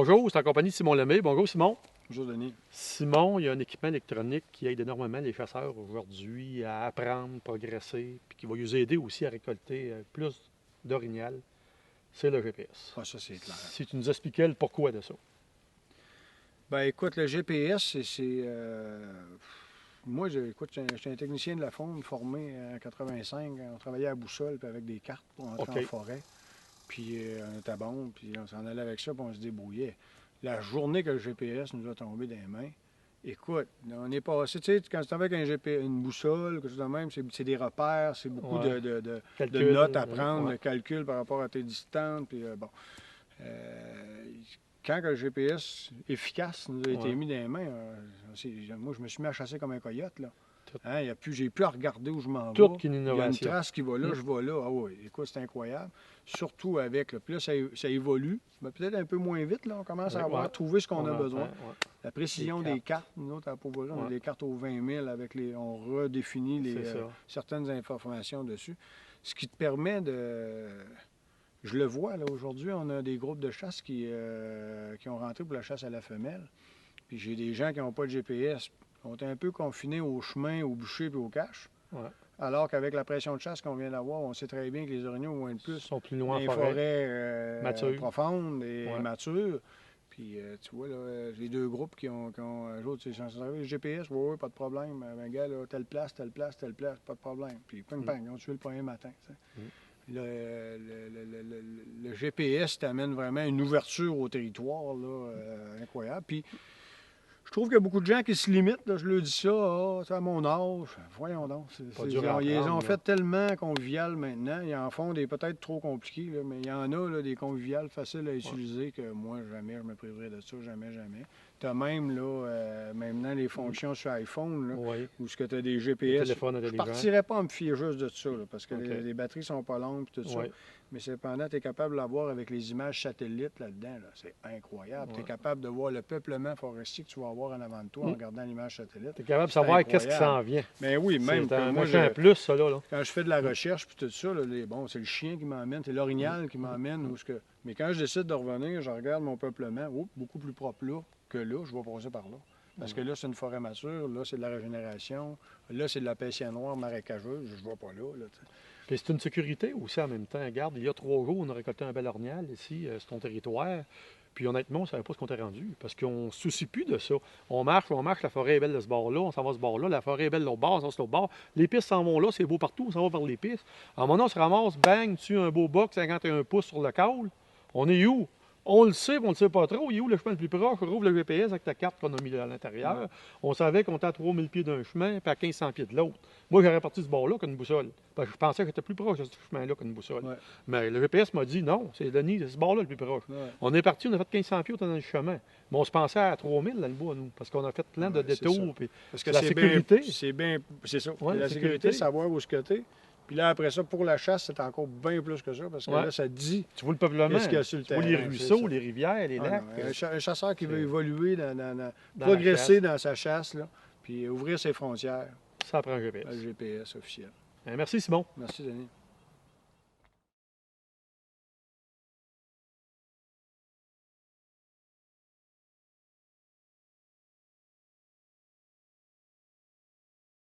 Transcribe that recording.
Bonjour, c'est la compagnie Simon Lemay. Bonjour Simon. Bonjour Denis. Simon, il y a un équipement électronique qui aide énormément les chasseurs aujourd'hui à apprendre, progresser, puis qui va les aider aussi à récolter plus d'orignal. C'est le GPS. Ah, ça, c'est clair. Si tu nous expliquais le pourquoi de ça. Ben écoute, le GPS, moi, écoute, j'étais un technicien de la faune formé en 85. On travaillait à boussole puis avec des cartes pour entrer en forêt. Puis on était bon, puis on s'en allait avec ça, puis on se débrouillait. La journée que le GPS nous a tombé dans les mains, écoute, on est passé, tu sais, quand tu avec un GPS, une boussole, quelque chose de même, c'est des repères, c'est beaucoup de notes à prendre, de calculs par rapport à tes distances, puis bon. Quand le GPS efficace nous a été mis dans les mains, moi, je me suis mis à chasser comme un coyote, là. Hein, j'ai plus à regarder où je m'en vais. Il y a une trace qui va là, je vais là. Ah oui, écoute, c'est incroyable. Surtout avec, puis là, ça évolue. Peut-être un peu moins vite, là. On commence à trouver ce qu'on a besoin. La précision des cartes, nous autres, à Pauvrejeu, on a des cartes aux 20 000 on redéfinit certaines informations dessus. Ce qui te permet de... Je le vois, là, aujourd'hui, on a des groupes de chasse qui ont rentré pour la chasse à la femelle. Puis j'ai des gens qui n'ont pas de GPS. On est un peu confinés au chemin, au bûcher et au cache. Alors qu'avec la pression de chasse qu'on vient d'avoir, on sait très bien que les orignaux vont être plus sont plus loin dans les forêts profondes et matures. Puis tu vois, là, les deux groupes qui ont c'est le GPS, oui, pas de problème. Ben, gars, là, telle place, pas de problème. Puis ping-pang, ils ont tué le premier matin. Le GPS t'amène vraiment une ouverture au territoire là, incroyable. Puis je trouve qu'il y a beaucoup de gens qui se limitent. Là, je leur dis ça, à mon âge. Voyons donc. Ils les ont fait tellement conviviales maintenant. Ils en font des peut-être trop compliqués, là, mais il y en a là, des conviviales faciles à utiliser que moi, jamais je me priverais de ça, jamais. Tu as même là, maintenant les fonctions sur iPhone, là, où tu as des GPS. Je ne partirais pas à me fier juste de ça, là, parce que les batteries sont pas longues et tout ça. Mais cependant, tu es capable de l'avoir avec les images satellites là-dedans. Là. C'est incroyable. Tu es capable de voir le peuplement forestier que tu vas avoir en avant de toi en regardant l'image satellite. Tu es capable de savoir qu'est-ce qui s'en vient. Mais oui, même moi, plus, ça, là. Quand je fais de la recherche puis tout ça, là, c'est le chien qui m'emmène, c'est l'orignal qui m'emmène. Mais quand je décide de revenir, je regarde mon peuplement, beaucoup plus propre là que là, je vais passer par là. Parce que là, c'est une forêt mature, là, c'est de la régénération, là, c'est de la pêche noire marécageuse, je ne vais pas là. Puis c'est une sécurité aussi en même temps. Regarde, il y a 3 jours, on a récolté un bel orignal ici, sur ton territoire. Puis honnêtement, on ne savait pas ce qu'on était rendu, parce qu'on ne se soucie plus de ça. On marche, la forêt est belle de ce bord-là, on s'en va de ce bord-là, la forêt est belle de l'autre bord, on s'en va de l'autre bord. Les pistes s'en vont là, c'est beau partout, on s'en va vers les pistes. À un moment donné, on se ramasse, bang, tue un beau boc, 51 pouces sur le câble. On est où? On le sait, mais on ne le sait pas trop. Il est où le chemin le plus proche? On rouvre le GPS avec la carte qu'on a mis à l'intérieur. On savait qu'on était à 3000 pieds d'un chemin puis à 1500 pieds de l'autre. Moi, j'aurais parti ce bord-là qu'une boussole. Parce que je pensais que j'étais plus proche de ce chemin-là qu'une boussole. Mais le GPS m'a dit non, c'est Denis, c'est ce bord-là le plus proche. On est parti, on a fait 1500 pieds dans le chemin. Mais on se pensait à 3000 dans le bois, nous, parce qu'on a fait plein de détours. Parce que la sécurité, c'est ça. La sécurité, savoir où est-ce que tu es. Puis là, après ça, pour la chasse, c'est encore bien plus que ça, parce que là, ça dit... Tu vois le peuplement, tu vois les ruisseaux, les rivières, les lacs. Un chasseur qui veut évoluer, progresser dans sa chasse, là, puis ouvrir ses frontières. Ça prend un GPS. Le GPS officiel. Merci, Simon. Merci, Denis.